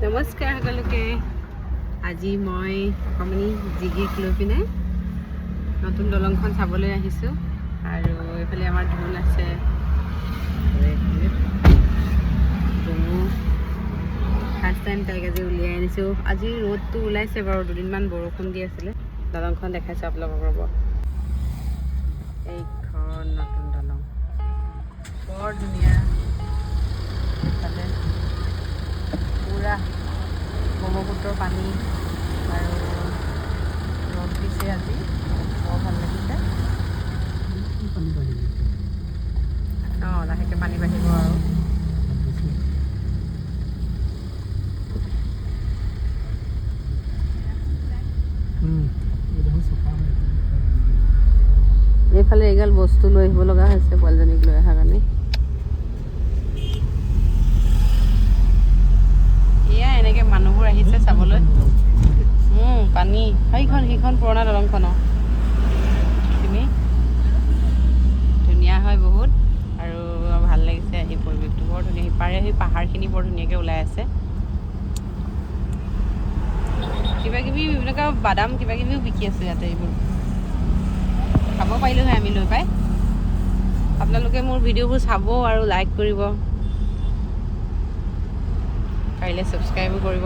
নমস্কাৰ সকলোকে। আজি মই অকণমানি জিগিক লৈ পিনে নতুন দলংখন চাবলৈ আহিছোঁ আৰু এইফালে আমাৰ ঢোল আছে, ফাৰ্ষ্ট টাইম তাইক আজি উলিয়াই আনিছোঁ। আজি ৰ'দটো ওলাইছে বাৰু, দুদিনমান বৰষুণ দি আছিলে। দলংখন দেখাইছোঁ আপোনালোকক, ৰ'ব। এইখন নতুন দলং বৰ ধুনীয়া, এইফালে পুৰা ব্ৰহ্মপুত্ৰৰ পানী আৰু ৰ'দ দিছে আজি, বৰ ভাল লাগিছে। অঁ, লাহেকৈ পানী বাঢ়িব আৰু এইফালে এইগাল বস্তু লৈ আহিব লগা হৈছে পোৱালীজনীক লৈ অহাৰ কাৰণে। এয়া এনেকৈ মানুহবোৰ আহিছে চাবলৈ। পানী সেইখন পুৰণা দলংখন তুমি ধুনীয়া হয় বহুত, আৰু ভাল লাগিছে এই পৰিৱেশটো বৰ ধুনীয়া। সিপাৰে সেই পাহাৰখিনি বৰ ধুনীয়াকৈ ওলাই আছে। কিবাকিবি এনেকুৱা বাদাম কিবাকিবিও বিকি আছে ইয়াতে। এইবোৰ খাব পাৰিলোঁ হয় আমি লৈ পাই। আপোনালোকে মোৰ ভিডিঅ'বোৰ চাব আৰু লাইক কৰিব, পাৰিলে ছাবস্ক্ৰাইবো কৰিব।